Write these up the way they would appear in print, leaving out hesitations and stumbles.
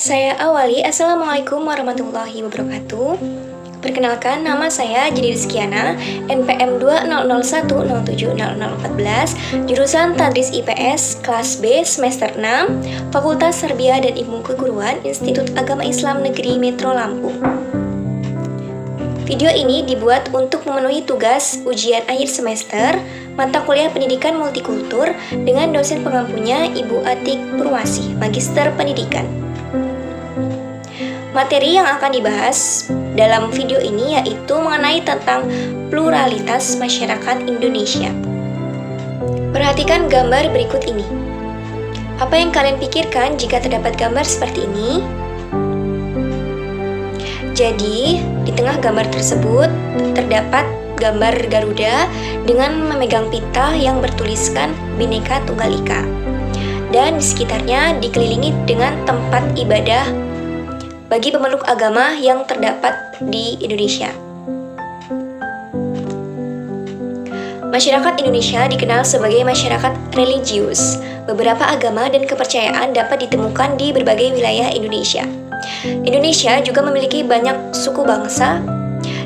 Saya awali, Assalamualaikum warahmatullahi wabarakatuh. Perkenalkan, nama saya Jadi Rizkiana, NPM 20010700014, jurusan Tadris IPS, kelas B, semester 6, Fakultas Tarbiyah dan Ilmu Keguruan, Institut Agama Islam Negeri Metro Lampung. Video ini dibuat untuk memenuhi tugas ujian akhir semester mata kuliah Pendidikan Multikultur dengan dosen pengampunya Ibu Atik Purwasih, Magister Pendidikan. Materi yang akan dibahas dalam video ini yaitu mengenai tentang pluralitas masyarakat Indonesia. Perhatikan gambar berikut ini. Apa yang kalian pikirkan jika terdapat gambar seperti ini? Jadi, di tengah gambar tersebut terdapat gambar Garuda dengan memegang pita yang bertuliskan Bhinneka Tunggal Ika. Dan di sekitarnya dikelilingi dengan tempat ibadah bagi pemeluk agama yang terdapat di Indonesia. Masyarakat Indonesia dikenal sebagai masyarakat religius. Beberapa agama dan kepercayaan dapat ditemukan di berbagai wilayah Indonesia. Indonesia juga memiliki banyak suku bangsa.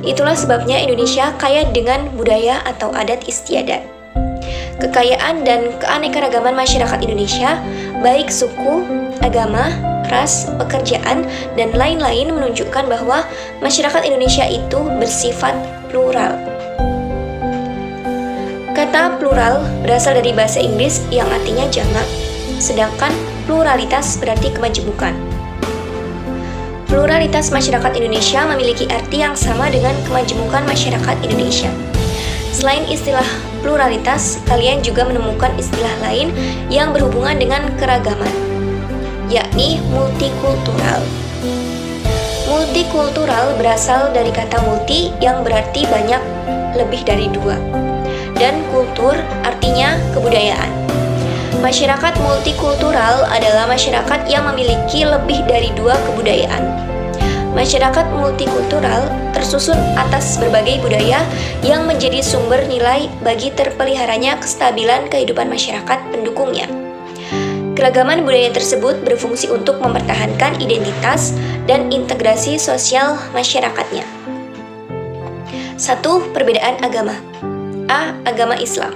Itulah sebabnya Indonesia kaya dengan budaya atau adat istiadat. Kekayaan dan keanekaragaman masyarakat Indonesia, baik suku, agama, ras, pekerjaan, dan lain-lain menunjukkan bahwa masyarakat Indonesia itu bersifat plural. Kata plural berasal dari bahasa Inggris yang artinya jamak, sedangkan pluralitas berarti kemajemukan. Pluralitas masyarakat Indonesia memiliki arti yang sama dengan kemajemukan masyarakat Indonesia. Selain istilah pluralitas, kalian juga menemukan istilah lain yang berhubungan dengan keragaman, yakni multikultural. Multikultural berasal dari kata multi yang berarti banyak, lebih dari dua, dan kultur artinya kebudayaan. Masyarakat multikultural adalah masyarakat yang memiliki lebih dari dua kebudayaan. Masyarakat multikultural tersusun atas berbagai budaya yang menjadi sumber nilai bagi terpeliharanya kestabilan kehidupan masyarakat pendukungnya. Keragaman budaya tersebut berfungsi untuk mempertahankan identitas dan integrasi sosial masyarakatnya. 1. Perbedaan agama. A. Agama Islam.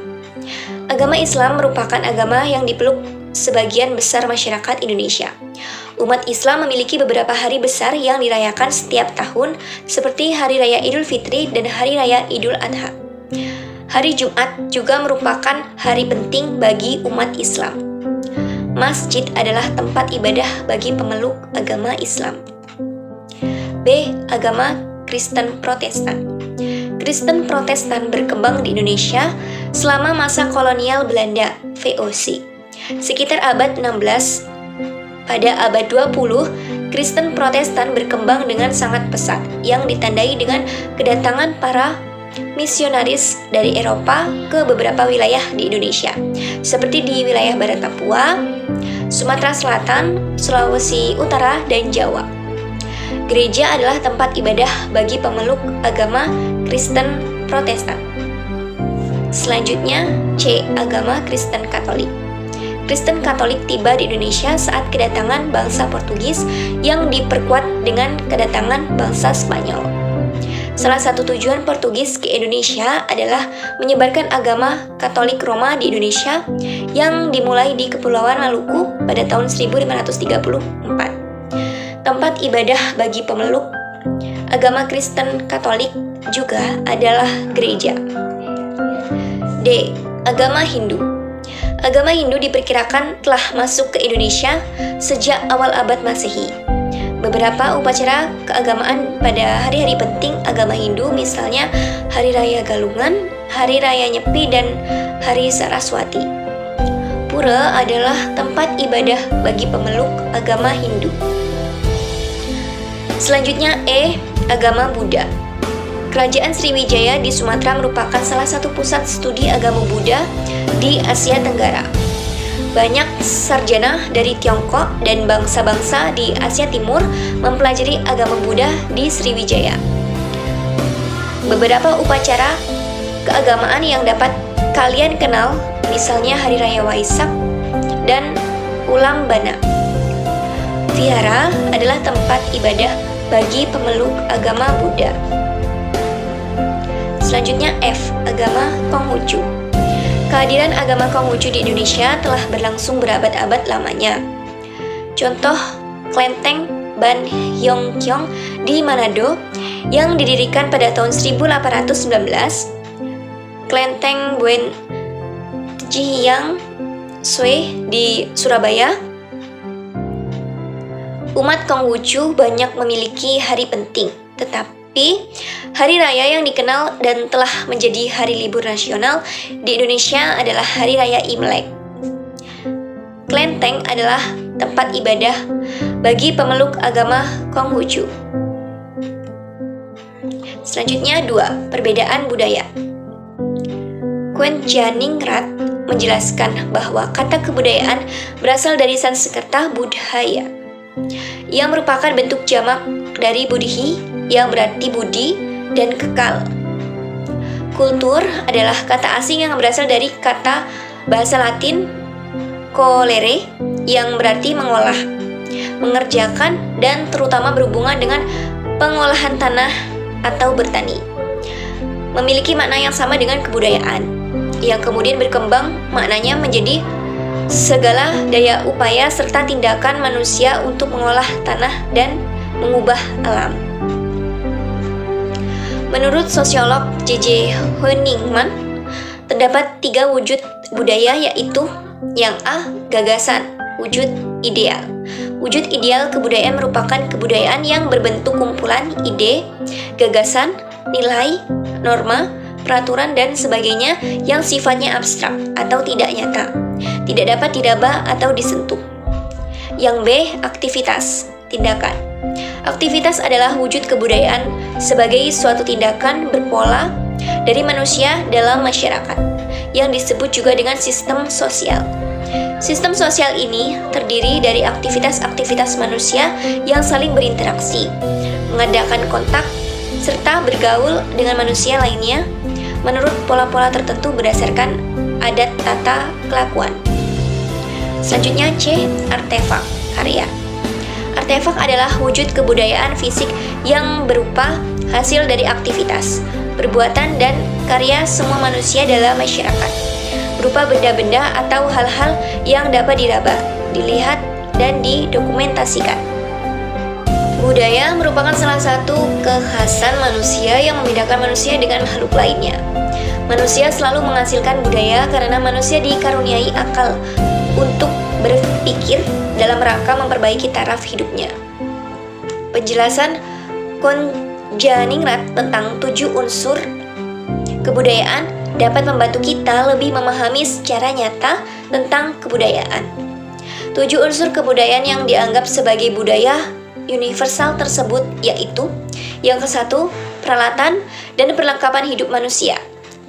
Agama Islam merupakan agama yang dipeluk sebagian besar masyarakat Indonesia. Umat Islam memiliki beberapa hari besar yang dirayakan setiap tahun, seperti Hari Raya Idul Fitri dan Hari Raya Idul Adha. Hari Jumat juga merupakan hari penting bagi umat Islam. Masjid adalah tempat ibadah bagi pemeluk agama Islam. B. Agama Kristen Protestan. Kristen Protestan berkembang di Indonesia selama masa kolonial Belanda, VOC. Sekitar abad 16, pada abad 20, Kristen Protestan berkembang dengan sangat pesat yang ditandai dengan kedatangan para misionaris dari Eropa ke beberapa wilayah di Indonesia, seperti di wilayah Barat Papua, Sumatera Selatan, Sulawesi Utara, dan Jawa. Gereja adalah tempat ibadah bagi pemeluk agama Kristen Protestan. Selanjutnya, C. Agama Kristen Katolik. Kristen Katolik tiba di Indonesia saat kedatangan bangsa Portugis yang diperkuat dengan kedatangan bangsa Spanyol. Salah satu tujuan Portugis ke Indonesia adalah menyebarkan agama Katolik Roma di Indonesia yang dimulai di Kepulauan Maluku pada tahun 1534. Tempat ibadah bagi pemeluk agama Kristen Katolik juga adalah gereja. D. Agama Hindu. Agama Hindu diperkirakan telah masuk ke Indonesia sejak awal abad Masehi. Beberapa upacara keagamaan pada hari-hari penting agama Hindu, misalnya Hari Raya Galungan, Hari Raya Nyepi, dan Hari Saraswati. Pura adalah tempat ibadah bagi pemeluk agama Hindu. Selanjutnya E. Agama Buddha. Kerajaan Sriwijaya di Sumatera merupakan salah satu pusat studi agama Buddha di Asia Tenggara. Banyak sarjana dari Tiongkok dan bangsa-bangsa di Asia Timur mempelajari agama Buddha di Sriwijaya. Beberapa upacara keagamaan yang dapat kalian kenal, misalnya Hari Raya Waisak dan Ulang Bana. Vihara adalah tempat ibadah bagi pemeluk agama Buddha. Selanjutnya F. Agama Konghucu. Kehadiran agama Konghucu di Indonesia telah berlangsung berabad-abad lamanya. Contoh, Klenteng Ban Hyong Kyong di Manado yang didirikan pada tahun 1819, Klenteng Buen Tjihiyang Sue di Surabaya. Umat Konghucu banyak memiliki hari penting, tetapi hari raya yang dikenal dan telah menjadi hari libur nasional di Indonesia adalah Hari Raya Imlek. Klenteng adalah tempat ibadah bagi pemeluk agama Konghucu. Selanjutnya 2. Perbedaan budaya. Kwenjaningrat menjelaskan bahwa kata kebudayaan berasal dari Sanskerta budhaya, yang merupakan bentuk jamak dari budhi yang berarti budi dan kekal. Kultur adalah kata asing yang berasal dari kata bahasa Latin colere yang berarti mengolah, mengerjakan, dan terutama berhubungan dengan pengolahan tanah atau bertani. Memiliki makna yang sama dengan kebudayaan, yang kemudian berkembang maknanya menjadi segala daya upaya serta tindakan manusia untuk mengolah tanah dan mengubah alam. Menurut sosiolog J.J. Honigman, terdapat 3 wujud budaya, yaitu yang A. Gagasan, wujud ideal. Wujud ideal kebudayaan merupakan kebudayaan yang berbentuk kumpulan ide, gagasan, nilai, norma, peraturan, dan sebagainya yang sifatnya abstrak atau tidak nyata, tidak dapat diraba atau disentuh. Yang B. Aktivitas, tindakan. Aktivitas adalah wujud kebudayaan sebagai suatu tindakan berpola dari manusia dalam masyarakat, yang disebut juga dengan sistem sosial. Sistem sosial ini terdiri dari aktivitas-aktivitas manusia yang saling berinteraksi, mengadakan kontak, serta bergaul dengan manusia lainnya menurut pola-pola tertentu berdasarkan adat tata kelakuan. Selanjutnya C. Artefak, karya. Artefak adalah wujud kebudayaan fisik yang berupa hasil dari aktivitas, perbuatan, dan karya semua manusia dalam masyarakat, berupa benda-benda atau hal-hal yang dapat diraba, dilihat, dan didokumentasikan. Budaya merupakan salah satu kekhasan manusia yang membedakan manusia dengan makhluk lainnya. Manusia selalu menghasilkan budaya karena manusia dikaruniai akal untuk berpikir dalam rangka memperbaiki taraf hidupnya. Penjelasan Konjaningrat tentang 7 unsur kebudayaan dapat membantu kita lebih memahami secara nyata tentang kebudayaan. 7 unsur kebudayaan yang dianggap sebagai budaya universal tersebut yaitu: yang ke-1, peralatan dan perlengkapan hidup manusia,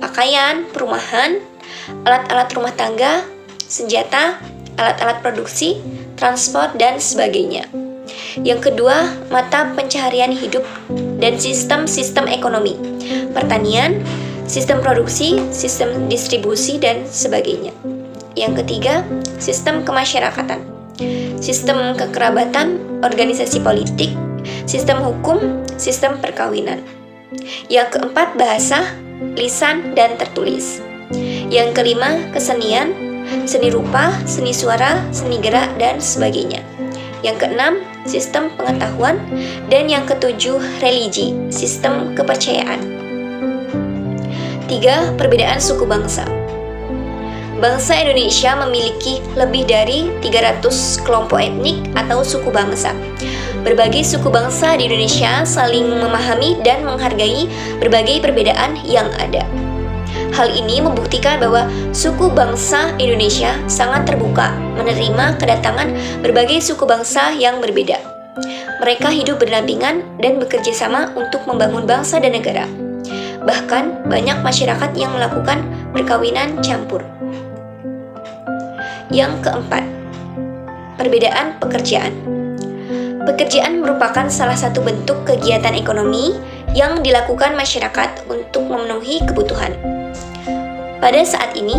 pakaian, perumahan, alat-alat rumah tangga, senjata, alat-alat produksi, transport, dan sebagainya. Yang kedua, mata pencaharian hidup dan sistem-sistem ekonomi, pertanian, sistem produksi, sistem distribusi, dan sebagainya. Yang ketiga, sistem kemasyarakatan, sistem kekerabatan, organisasi politik, sistem hukum, sistem perkawinan. Yang keempat, bahasa, lisan, dan tertulis. Yang kelima, kesenian, seni rupa, seni suara, seni gerak, dan sebagainya. Yang keenam, sistem pengetahuan. Dan yang ketujuh, religi, sistem kepercayaan. 3. Perbedaan suku bangsa. Bangsa Indonesia memiliki lebih dari 300 kelompok etnik atau suku bangsa. Berbagai suku bangsa di Indonesia saling memahami dan menghargai berbagai perbedaan yang ada. Hal ini membuktikan bahwa suku bangsa Indonesia sangat terbuka menerima kedatangan berbagai suku bangsa yang berbeda. Mereka hidup berdampingan dan bekerja sama untuk membangun bangsa dan negara. Bahkan banyak masyarakat yang melakukan perkawinan campur. Yang keempat, perbedaan pekerjaan. Pekerjaan merupakan salah satu bentuk kegiatan ekonomi yang dilakukan masyarakat untuk memenuhi kebutuhan. Pada saat ini,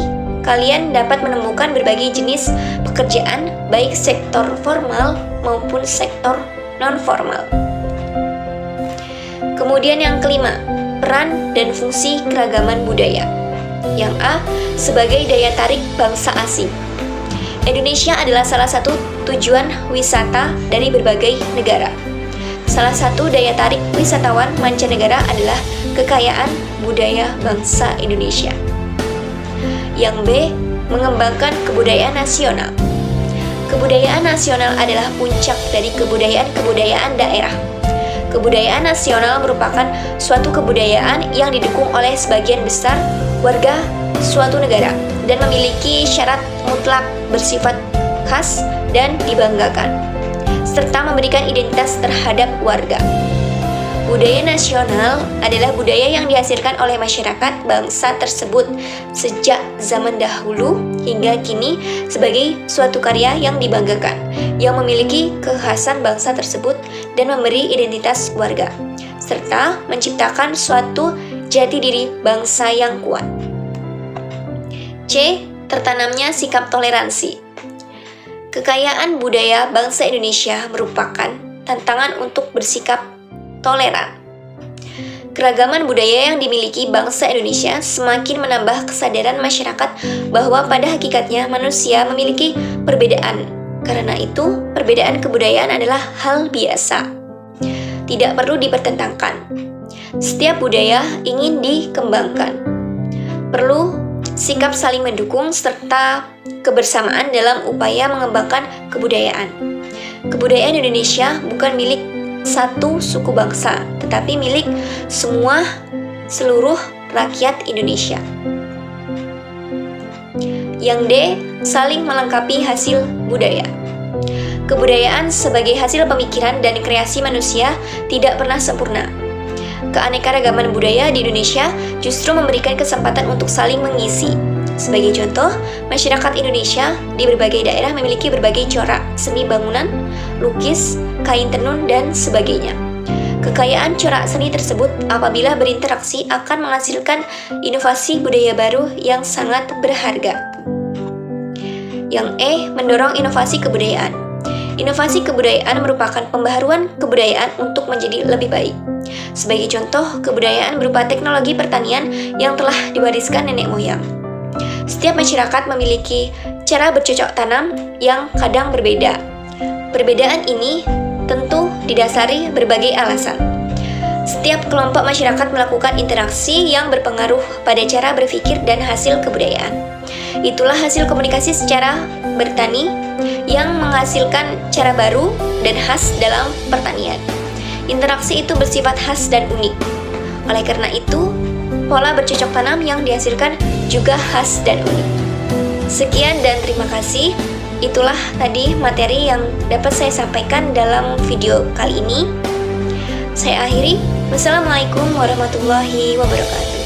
kalian dapat menemukan berbagai jenis pekerjaan, baik sektor formal maupun sektor non-formal. Kemudian yang kelima, peran dan fungsi keragaman budaya. Yang A, sebagai daya tarik bangsa asing. Indonesia adalah salah satu tujuan wisata dari berbagai negara. Salah satu daya tarik wisatawan mancanegara adalah kekayaan budaya bangsa Indonesia. Yang B, mengembangkan kebudayaan nasional. Kebudayaan nasional adalah puncak dari kebudayaan daerah. Kebudayaan nasional merupakan suatu kebudayaan yang didukung oleh sebagian besar warga suatu negara dan memiliki syarat mutlak bersifat khas dan dibanggakan, serta memberikan identitas terhadap warga. Budaya nasional adalah budaya yang dihasilkan oleh masyarakat bangsa tersebut sejak zaman dahulu hingga kini sebagai suatu karya yang dibanggakan, yang memiliki kekhasan bangsa tersebut dan memberi identitas warga, serta menciptakan suatu jati diri bangsa yang kuat. C. Tertanamnya sikap toleransi. Kekayaan budaya bangsa Indonesia merupakan tantangan untuk bersikap toleran. Keragaman budaya yang dimiliki bangsa Indonesia semakin menambah kesadaran masyarakat bahwa pada hakikatnya manusia memiliki perbedaan. Karena itu, perbedaan kebudayaan adalah hal biasa, tidak perlu dipertentangkan. Setiap budaya ingin dikembangkan. Perlu sikap saling mendukung serta kebersamaan dalam upaya mengembangkan kebudayaan. Kebudayaan Indonesia bukan milik satu suku bangsa, tetapi milik seluruh rakyat Indonesia. Yang D, saling melengkapi hasil budaya. Kebudayaan sebagai hasil pemikiran dan kreasi manusia tidak pernah sempurna. Keanekaragaman budaya di Indonesia justru memberikan kesempatan untuk saling mengisi. Sebagai contoh, masyarakat Indonesia di berbagai daerah memiliki berbagai corak seni bangunan, lukis, kain tenun, dan sebagainya. Kekayaan corak seni tersebut apabila berinteraksi akan menghasilkan inovasi budaya baru yang sangat berharga. Yang E, mendorong inovasi kebudayaan. Inovasi kebudayaan merupakan pembaharuan kebudayaan untuk menjadi lebih baik. Sebagai contoh, kebudayaan berupa teknologi pertanian yang telah diwariskan nenek moyang. Setiap masyarakat memiliki cara bercocok tanam yang kadang berbeda. Perbedaan ini tentu didasari berbagai alasan. Setiap kelompok masyarakat melakukan interaksi yang berpengaruh pada cara berpikir dan hasil kebudayaan. Itulah hasil komunikasi secara bertani yang menghasilkan cara baru dan khas dalam pertanian. Interaksi itu bersifat khas dan unik. Oleh karena itu, pola bercocok tanam yang dihasilkan juga khas dan unik. Sekian dan terima kasih. Itulah tadi materi yang dapat saya sampaikan dalam video kali ini. Saya akhiri. Wassalamualaikum warahmatullahi wabarakatuh.